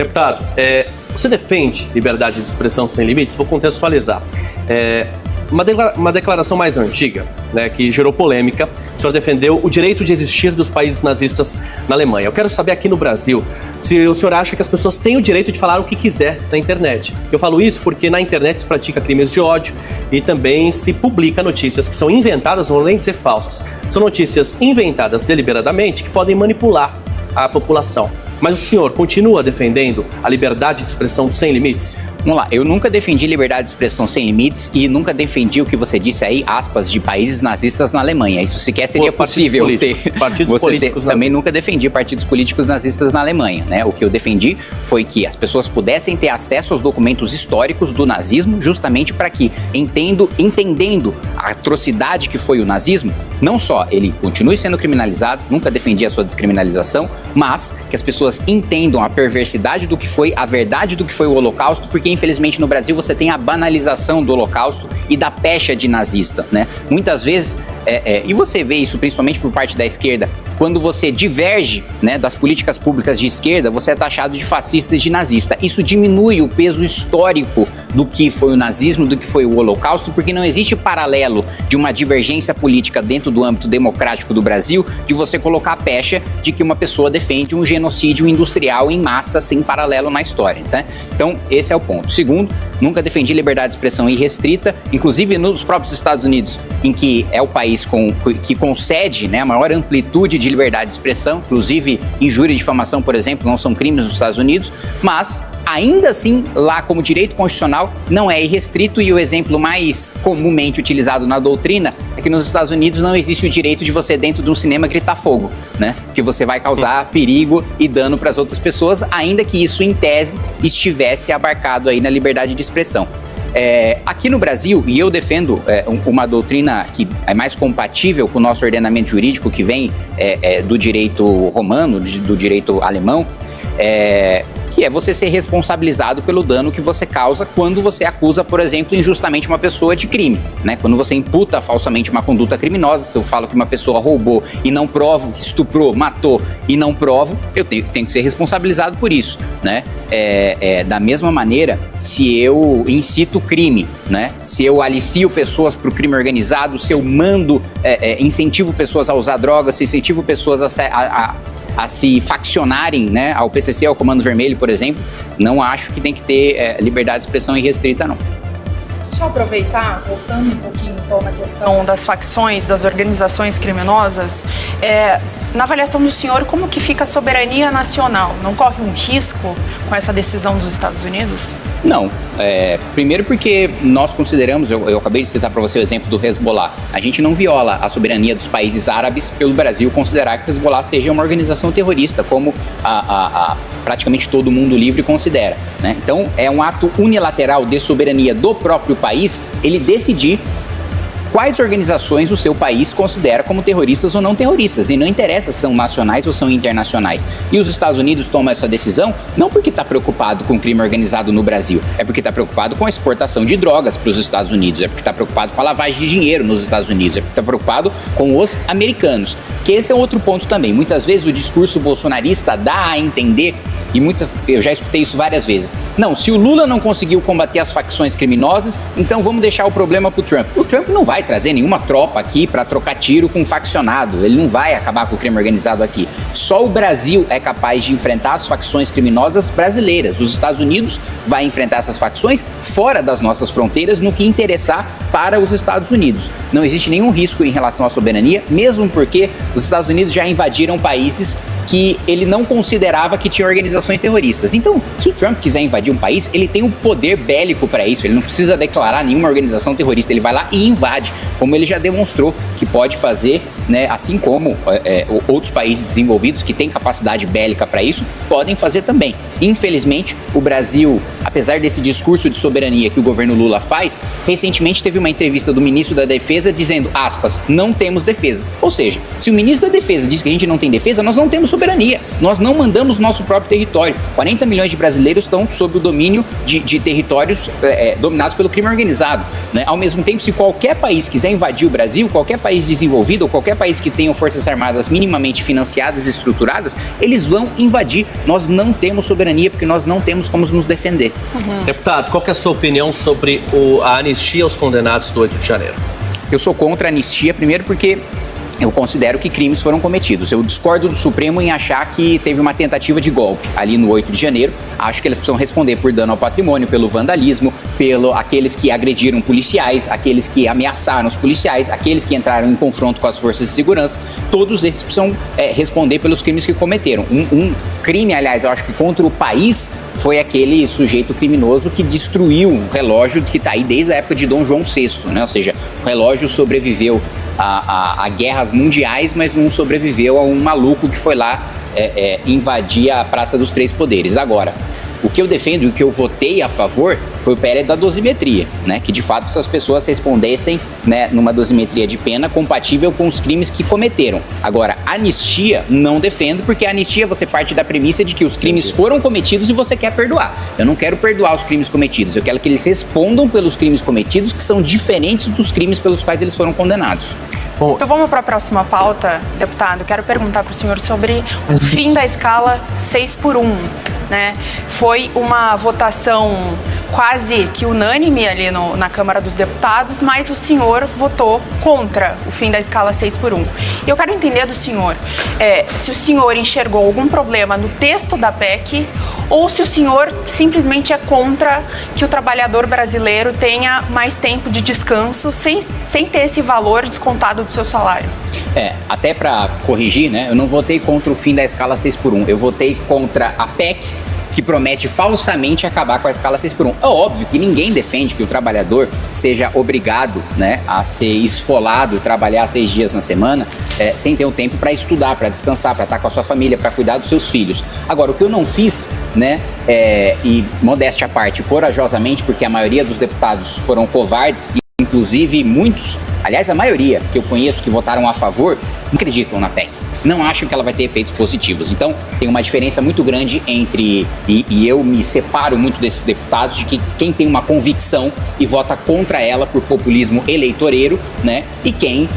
Deputado, você defende liberdade de expressão sem limites? Vou contextualizar. Uma declaração mais antiga, né, que gerou polêmica, o senhor defendeu o direito de existir dos países nazistas na Alemanha. Eu quero saber aqui no Brasil se o senhor acha que as pessoas têm o direito de falar o que quiser na internet. Eu falo isso porque na internet se pratica crimes de ódio e também se publica notícias que são inventadas, não vou nem dizer falsas. São notícias inventadas deliberadamente que podem manipular a população. Mas o senhor continua defendendo a liberdade de expressão sem limites? Vamos lá, eu nunca defendi liberdade de expressão sem limites e nunca defendi o que você disse aí, aspas, de países nazistas na Alemanha. Isso sequer seria possível ter. Partidos políticos nazistas. Também nunca defendi partidos políticos nazistas na Alemanha, né? O que eu defendi foi que as pessoas pudessem ter acesso aos documentos históricos do nazismo, justamente para que, entendendo a atrocidade que foi o nazismo, não só ele continue sendo criminalizado, nunca defendi a sua descriminalização, mas que as pessoas entendam a perversidade do que foi, a verdade do que foi o Holocausto, porque infelizmente no Brasil você tem a banalização do Holocausto e da pecha de nazista, né? Muitas vezes, e você vê isso principalmente por parte da esquerda, quando você diverge, né, das políticas públicas de esquerda, você é taxado de fascista e de nazista. Isso diminui o peso histórico do que foi o nazismo, do que foi o Holocausto, porque não existe paralelo de uma divergência política dentro do âmbito democrático do Brasil de você colocar a pecha de que uma pessoa defende um genocídio industrial em massa sem paralelo na história, tá? Então, esse é o ponto. Segundo, nunca defendi liberdade de expressão irrestrita, inclusive nos próprios Estados Unidos, em que é o país que concede, né, a maior amplitude de liberdade de expressão, inclusive injúria e difamação, por exemplo, não são crimes nos Estados Unidos, mas ainda assim, lá como direito constitucional, não é irrestrito, e o exemplo mais comumente utilizado na doutrina é que nos Estados Unidos não existe o direito de você dentro de um cinema gritar fogo, né? Porque você vai causar perigo e dano para as outras pessoas, ainda que isso em tese estivesse abarcado aí na liberdade de expressão. Aqui no Brasil, e eu defendo uma doutrina que é mais compatível com o nosso ordenamento jurídico, que vem do direito romano, do direito alemão, que é você ser responsabilizado pelo dano que você causa quando você acusa, por exemplo, injustamente uma pessoa de crime, né? Quando você imputa falsamente uma conduta criminosa, se eu falo que uma pessoa roubou e não provo, que estuprou, matou e não provo, eu tenho que ser responsabilizado por isso, né? Da mesma maneira, se eu incito crime, né? Se eu alicio pessoas para o crime organizado, se eu mando, incentivo pessoas a usar drogas, se incentivo pessoas a se faccionarem, né, ao PCC, ao Comando Vermelho, por exemplo, não acho que tem que ter liberdade de expressão irrestrita, não. Deixa eu aproveitar, voltando um pouquinho então na questão das facções, das organizações criminosas, na avaliação do senhor, como que fica a soberania nacional? Não corre um risco com essa decisão dos Estados Unidos? Não. Primeiro porque nós consideramos, eu acabei de citar para você o exemplo do Hezbollah, a gente não viola a soberania dos países árabes pelo Brasil considerar que o Hezbollah seja uma organização terrorista, como praticamente todo mundo livre considera, né? Então, é um ato unilateral de soberania do próprio país ele decidir quais organizações o seu país considera como terroristas ou não terroristas, e não interessa se são nacionais ou são internacionais. E os Estados Unidos tomam essa decisão não porque está preocupado com o crime organizado no Brasil, é porque está preocupado com a exportação de drogas para os Estados Unidos, é porque está preocupado com a lavagem de dinheiro nos Estados Unidos, é porque está preocupado com os americanos. Que esse é outro ponto também. Muitas vezes o discurso bolsonarista dá a entender, e eu já escutei isso várias vezes, não, se o Lula não conseguiu combater as facções criminosas, então vamos deixar o problema para o Trump. O Trump não vai trazer nenhuma tropa aqui para trocar tiro com um faccionado, ele não vai acabar com o crime organizado aqui. Só o Brasil é capaz de enfrentar as facções criminosas brasileiras. Os Estados Unidos vai enfrentar essas facções fora das nossas fronteiras no que interessar para os Estados Unidos. Não existe nenhum risco em relação à soberania, mesmo porque os Estados Unidos já invadiram países que ele não considerava que tinha organizações terroristas. Então, se o Trump quiser invadir um país, ele tem o poder bélico para isso, ele não precisa declarar nenhuma organização terrorista, ele vai lá e invade, como ele já demonstrou que pode fazer, né, assim como outros países desenvolvidos que têm capacidade bélica para isso, podem fazer também. Infelizmente, o Brasil apesar desse discurso de soberania que o governo Lula faz, recentemente teve uma entrevista do ministro da Defesa dizendo, aspas, não temos defesa. Ou seja, se o ministro da Defesa diz que a gente não tem defesa, nós não temos soberania. Nós não mandamos nosso próprio território. 40 milhões de brasileiros estão sob o domínio de territórios dominados pelo crime organizado, né? Ao mesmo tempo, se qualquer país quiser invadir o Brasil, qualquer país desenvolvido ou qualquer país que tenha forças armadas minimamente financiadas e estruturadas, eles vão invadir. Nós não temos soberania porque nós não temos como nos defender. Deputado, qual que é a sua opinião sobre a anistia aos condenados do 8 de janeiro? Eu sou contra a anistia, primeiro porque eu considero que crimes foram cometidos. Eu discordo do Supremo em achar que teve uma tentativa de golpe ali no 8 de janeiro. Acho que eles precisam responder por dano ao patrimônio, pelo vandalismo, pelo aqueles que agrediram policiais, aqueles que ameaçaram os policiais, aqueles que entraram em confronto com as forças de segurança. Todos esses precisam responder pelos crimes que cometeram. Um crime, aliás, eu acho que contra o país foi aquele sujeito criminoso que destruiu um relógio que está aí desde a época de Dom João VI, né? Ou seja, o relógio sobreviveu a guerras mundiais, mas não sobreviveu a um maluco que foi lá invadir a Praça dos Três Poderes. Agora, o que eu defendo e o que eu votei a favor foi o PL da dosimetria, né? Que de fato essas pessoas respondessem, né, numa dosimetria de pena compatível com os crimes que cometeram. Agora, anistia não defendo, porque a anistia você parte da premissa de que os crimes foram cometidos e você quer perdoar. Eu não quero perdoar os crimes cometidos, eu quero que eles respondam pelos crimes cometidos, que são diferentes dos crimes pelos quais eles foram condenados. Então vamos para a próxima pauta, deputado. Quero perguntar para o senhor sobre o fim da escala 6x1. Né? Foi uma votação quase que unânime ali na Câmara dos Deputados, mas o senhor votou contra o fim da escala 6x1. E eu quero entender do senhor se o senhor enxergou algum problema no texto da PEC ou se o senhor simplesmente é contra que o trabalhador brasileiro tenha mais tempo de descanso sem ter esse valor descontado do seu salário. Até para corrigir, né? Eu não votei contra o fim da escala 6x1, eu votei contra a PEC, que promete falsamente acabar com a escala 6x1. É óbvio que ninguém defende que o trabalhador seja obrigado, né, a ser esfolado, trabalhar 6 dias na semana, sem ter o tempo para estudar, para descansar, para estar com a sua família, para cuidar dos seus filhos. Agora, o que eu não fiz, né, e modéstia à parte, corajosamente, porque a maioria dos deputados foram covardes, inclusive muitos, aliás, a maioria que eu conheço que votaram a favor, não acreditam na PEC. Não acham que ela vai ter efeitos positivos. Então, tem uma diferença muito grande entre, e eu me separo muito desses deputados, de que quem tem uma convicção e vota contra ela por populismo eleitoreiro, né? E quem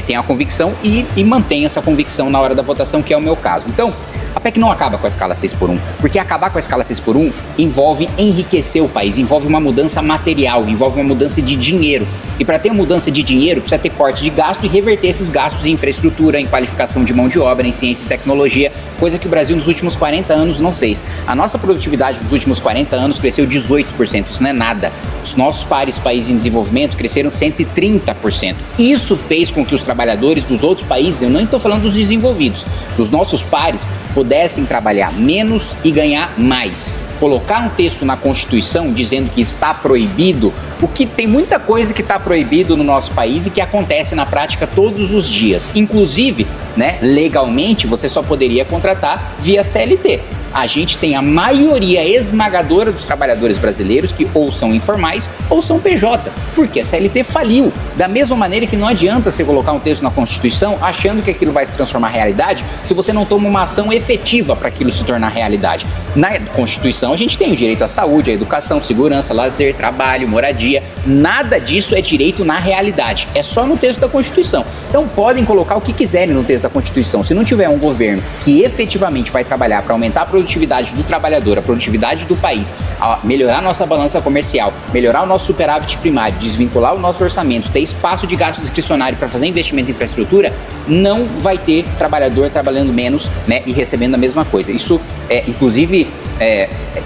tem a convicção e mantém essa convicção na hora da votação, que é o meu caso. Então, a PEC não acaba com a escala 6x1, porque acabar com a escala 6x1 envolve enriquecer o país, envolve uma mudança material, envolve uma mudança de dinheiro. E para ter uma mudança de dinheiro, precisa ter corte de gasto e reverter esses gastos em infraestrutura, em qualificação de mão de obra, em ciência e tecnologia, coisa que o Brasil nos últimos 40 anos não fez. A nossa produtividade nos últimos 40 anos cresceu 18%, isso não é nada. Os nossos pares países em desenvolvimento cresceram 130%. Isso fez com que os trabalhadores dos outros países, eu não estou falando dos desenvolvidos, dos nossos pares, pudessem trabalhar menos e ganhar mais. Colocar um texto na Constituição dizendo que está proibido, o que tem muita coisa que está proibido no nosso país e que acontece na prática todos os dias. Inclusive, né, legalmente, você só poderia contratar via CLT. A gente tem a maioria esmagadora dos trabalhadores brasileiros que ou são informais ou são PJ, porque a CLT faliu. Da mesma maneira que não adianta você colocar um texto na Constituição achando que aquilo vai se transformar em realidade se você não toma uma ação efetiva para aquilo se tornar realidade. Na Constituição a gente tem o direito à saúde, à educação, segurança, lazer, trabalho, moradia. Nada disso é direito na realidade. É só no texto da Constituição. Então podem colocar o que quiserem no texto da Constituição. Se não tiver um governo que efetivamente vai trabalhar para aumentar a produtividade do trabalhador, a produtividade do país, a melhorar nossa balança comercial, melhorar o nosso superávit primário, desvincular o nosso orçamento, ter espaço de gasto discricionário para fazer investimento em infraestrutura, não vai ter trabalhador trabalhando menos, né, e recebendo a mesma coisa. Isso, inclusive,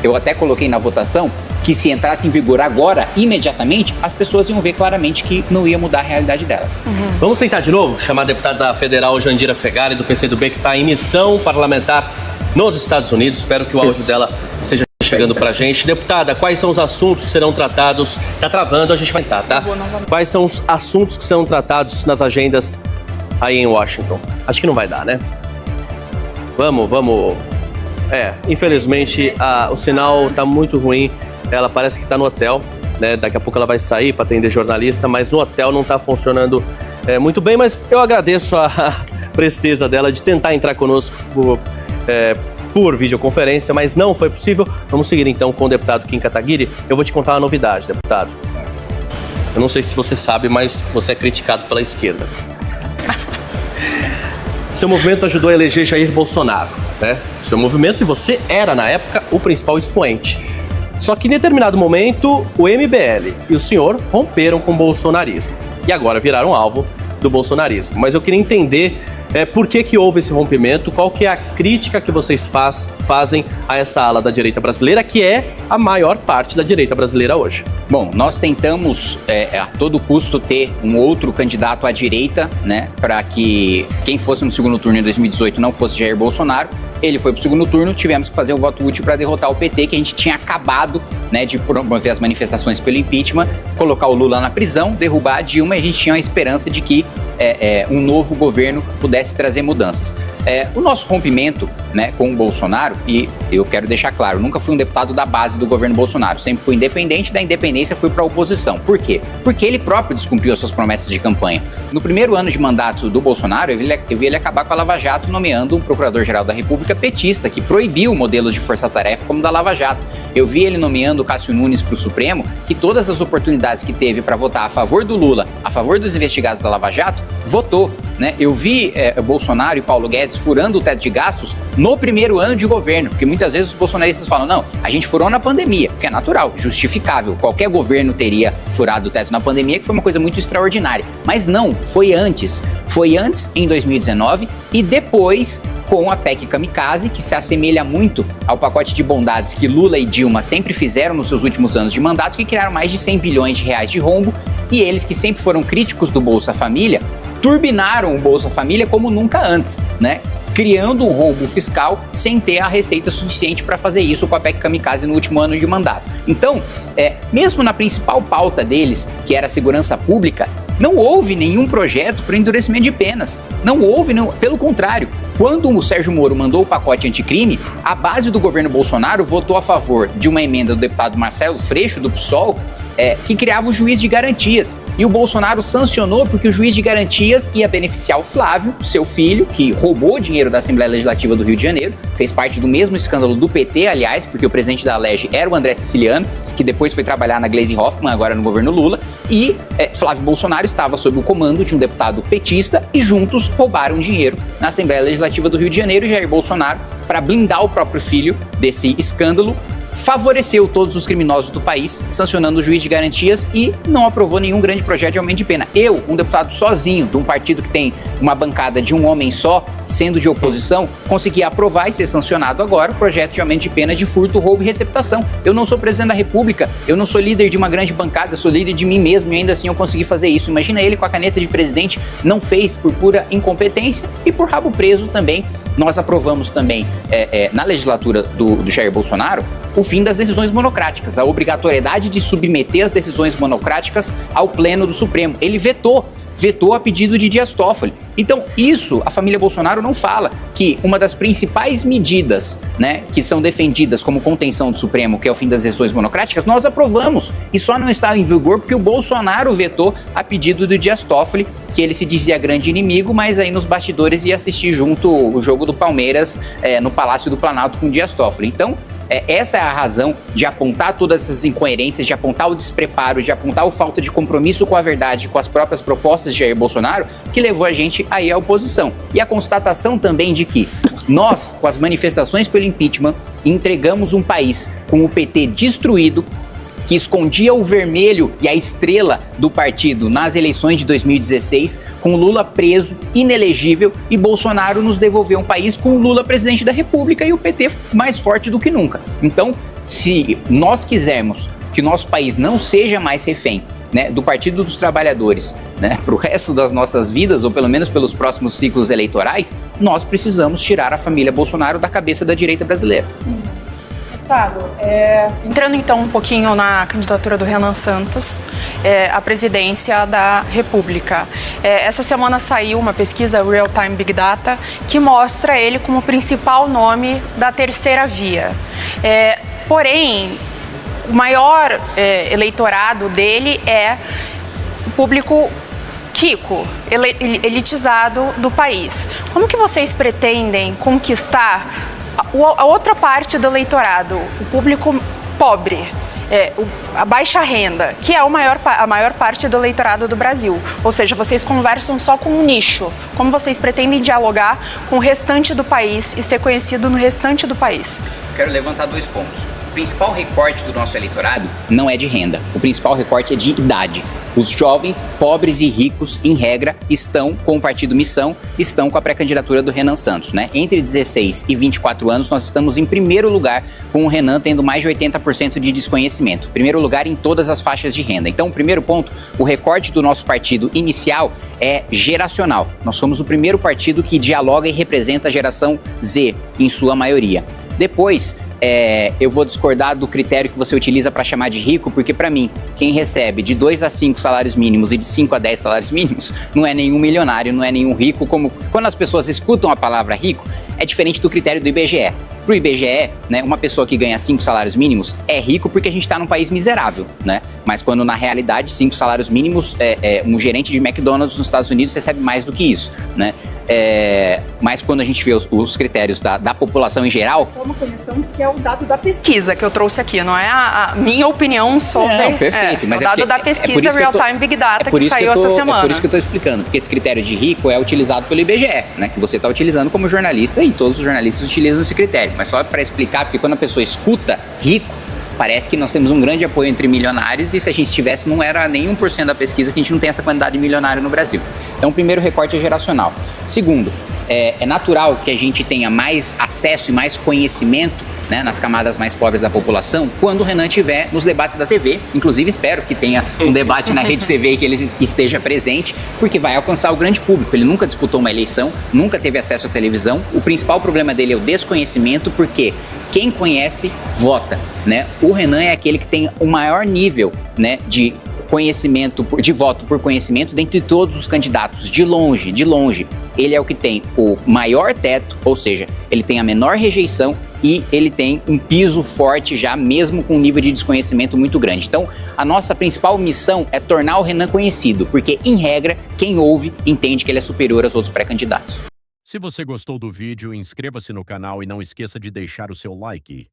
eu até coloquei na votação que se entrasse em vigor agora, imediatamente, as pessoas iam ver claramente que não ia mudar a realidade delas. Vamos tentar de novo? Chamar a deputada federal Jandira Fegali, do PCdoB, que está em missão parlamentar nos Estados Unidos. Espero que o áudio dela esteja chegando pra gente. Deputada, quais são os assuntos que serão tratados? Tá travando, a gente vai entrar, tá? Quais são os assuntos que serão tratados nas agendas aí em Washington? Acho que não vai dar, né? Vamos. Infelizmente, o sinal tá muito ruim. ela parece que está no hotel, né? Daqui a pouco ela vai sair para atender jornalista, mas no hotel não está funcionando muito bem, mas eu agradeço a presteza dela de tentar entrar conosco por videoconferência, mas não foi possível. Vamos seguir então com o deputado Kim Kataguiri. Eu vou te contar uma novidade, deputado. Eu não sei se você sabe, mas você é criticado pela esquerda. Seu movimento ajudou a eleger Jair Bolsonaro, né? Seu movimento, e você era, na época, o principal expoente. Só que em determinado momento, o MBL e o senhor romperam com o bolsonarismo. E agora viraram alvo do bolsonarismo. Mas eu queria entender por que houve esse rompimento, qual que é a crítica que vocês fazem a essa ala da direita brasileira, que é a maior parte da direita brasileira hoje. Bom, nós tentamos a todo custo ter um outro candidato à direita, né, para que quem fosse no segundo turno em 2018 não fosse Jair Bolsonaro. Ele foi para o segundo turno, tivemos que fazer um voto útil para derrotar o PT, que a gente tinha acabado, né, de promover as manifestações pelo impeachment, colocar o Lula na prisão, derrubar a Dilma, e a gente tinha a esperança de que um novo governo pudesse trazer mudanças. O nosso rompimento, né, com o Bolsonaro, e eu quero deixar claro, nunca fui um deputado da base do governo Bolsonaro, sempre fui independente, da independência fui para a oposição. Por quê? Porque ele próprio descumpriu as suas promessas de campanha. No primeiro ano de mandato do Bolsonaro, eu vi ele acabar com a Lava Jato, nomeando um procurador-geral da República petista, que proibiu modelos de força-tarefa como o da Lava Jato. Eu vi ele nomeando o Cássio Nunes para o Supremo, que todas as oportunidades que teve para votar a favor do Lula, a favor dos investigados da Lava Jato, votou, né? Eu vi Bolsonaro e Paulo Guedes furando o teto de gastos no primeiro ano de governo, porque muitas vezes os bolsonaristas falam, não, a gente furou na pandemia, porque é natural, justificável, qualquer governo teria furado o teto na pandemia, que foi uma coisa muito extraordinária. Mas não, foi antes em 2019 e depois com a PEC Kamikaze, que se assemelha muito ao pacote de bondades que Lula e Dilma sempre fizeram nos seus últimos anos de mandato, que criaram mais de 100 bilhões de reais de rombo, e eles que sempre foram críticos do Bolsa Família, turbinaram o Bolsa Família como nunca antes, né? Criando um rombo fiscal sem ter a receita suficiente para fazer isso com a PEC Kamikaze no último ano de mandato. Então, mesmo na principal pauta deles, que era a segurança pública, não houve nenhum projeto para endurecimento de penas. Não houve, pelo contrário. Quando o Sérgio Moro mandou o pacote anticrime, a base do governo Bolsonaro votou a favor de uma emenda do deputado Marcelo Freixo, do PSOL, que criava o juiz de garantias. E o Bolsonaro sancionou porque o juiz de garantias ia beneficiar o Flávio, seu filho, que roubou dinheiro da Assembleia Legislativa do Rio de Janeiro, fez parte do mesmo escândalo do PT, aliás, porque o presidente da Alerj era o André Siciliano, que depois foi trabalhar na Gleisi Hoffmann, agora no governo Lula, e Flávio Bolsonaro estava sob o comando de um deputado petista e juntos roubaram dinheiro na Assembleia Legislativa do Rio de Janeiro. E Jair Bolsonaro, para blindar o próprio filho desse escândalo, favoreceu todos os criminosos do país, sancionando o juiz de garantias, e não aprovou nenhum grande projeto de aumento de pena. Eu, um deputado sozinho, de um partido que tem uma bancada de um homem só, sendo de oposição, consegui aprovar e ser sancionado agora o projeto de aumento de pena de furto, roubo e receptação. Eu não sou presidente da República, eu não sou líder de uma grande bancada, eu sou líder de mim mesmo, e ainda assim eu consegui fazer isso. Imagina ele com a caneta de presidente, não fez por pura incompetência e por rabo preso também. Nós aprovamos também, na legislatura do Jair Bolsonaro, o fim das decisões monocráticas, a obrigatoriedade de submeter as decisões monocráticas ao Pleno do Supremo. Ele vetou a pedido de Dias Toffoli. Então, isso a família Bolsonaro não fala, que uma das principais medidas, né, que são defendidas como contenção do Supremo, que é o fim das decisões monocráticas, nós aprovamos. E só não está em vigor porque o Bolsonaro vetou a pedido do Dias Toffoli, que ele se dizia grande inimigo, mas aí nos bastidores ia assistir junto o jogo do Palmeiras no Palácio do Planalto com o Dias Toffoli. Então, essa é a razão de apontar todas essas incoerências, de apontar o despreparo, de apontar a falta de compromisso com a verdade, com as próprias propostas de Jair Bolsonaro, que levou a gente aí à oposição. E a constatação também de que nós, com as manifestações pelo impeachment, entregamos um país com o PT destruído, que escondia o vermelho e a estrela do partido nas eleições de 2016, com Lula preso, inelegível, e Bolsonaro nos devolveu um país com Lula presidente da República e o PT mais forte do que nunca. Então, se nós quisermos que o nosso país não seja mais refém, né, do Partido dos Trabalhadores, né, para o resto das nossas vidas, ou pelo menos pelos próximos ciclos eleitorais, nós precisamos tirar a família Bolsonaro da cabeça da direita brasileira. Deputado, entrando então um pouquinho na candidatura do Renan Santos à presidência da República. Essa semana saiu uma pesquisa Real Time Big Data que mostra ele como o principal nome da terceira via. Porém, o maior eleitorado dele é o público rico, elitizado do país. Como que vocês pretendem conquistar a outra parte do eleitorado, o público pobre, a baixa renda, que é a maior parte do eleitorado do Brasil? Ou seja, vocês conversam só com um nicho. Como vocês pretendem dialogar com o restante do país e ser conhecido no restante do país? Quero levantar 2 pontos. O principal recorte do nosso eleitorado não é de renda. O principal recorte é de idade. Os jovens, pobres e ricos, em regra, estão com o Partido Missão, estão com a pré-candidatura do Renan Santos, né? Entre 16 e 24 anos, nós estamos em primeiro lugar, com o Renan tendo mais de 80% de desconhecimento. Primeiro lugar em todas as faixas de renda. Então, o primeiro ponto, o recorte do nosso partido inicial é geracional. Nós somos o primeiro partido que dialoga e representa a geração Z, em sua maioria. Depois, eu vou discordar do critério que você utiliza para chamar de rico, porque para mim, quem recebe de 2 a 5 salários mínimos e de 5 a 10 salários mínimos, não é nenhum milionário, não é nenhum rico. Como quando as pessoas escutam a palavra rico, é diferente do critério do IBGE. Para o IBGE, né, uma pessoa que ganha 5 salários mínimos é rico porque a gente está num país miserável, né? Mas quando na realidade 5 salários mínimos, um gerente de McDonald's nos Estados Unidos recebe mais do que isso, né? Mas quando a gente vê os critérios da população em geral... Só uma correção, que é o dado da pesquisa que eu trouxe aqui, não é a minha opinião sobre... Não, perfeito. Mas o dado da pesquisa Real Time Big Data que saiu essa semana. É por isso que eu estou explicando, porque esse critério de rico é utilizado pelo IBGE, né? Que você está utilizando como jornalista e todos os jornalistas utilizam esse critério. Mas só para explicar, porque quando a pessoa escuta rico, parece que nós temos um grande apoio entre milionários e se a gente tivesse, não era nem 1% da pesquisa que a gente não tem essa quantidade de milionário no Brasil. Então, o primeiro recorte é geracional. Segundo, é natural que a gente tenha mais acesso e mais conhecimento, né, nas camadas mais pobres da população, quando o Renan estiver nos debates da TV. Inclusive, espero que tenha um debate na Rede TV e que ele esteja presente, porque vai alcançar o grande público. Ele nunca disputou uma eleição, nunca teve acesso à televisão. O principal problema dele é o desconhecimento, porque quem conhece, vota, né? O Renan é aquele que tem o maior nível, né, de conhecimento, de voto por conhecimento dentre todos os candidatos, de longe, de longe. Ele é o que tem o maior teto, ou seja, ele tem a menor rejeição e ele tem um piso forte já, mesmo com um nível de desconhecimento muito grande. Então, a nossa principal missão é tornar o Renan conhecido, porque, em regra, quem ouve entende que ele é superior aos outros pré-candidatos. Se você gostou do vídeo, inscreva-se no canal e não esqueça de deixar o seu like.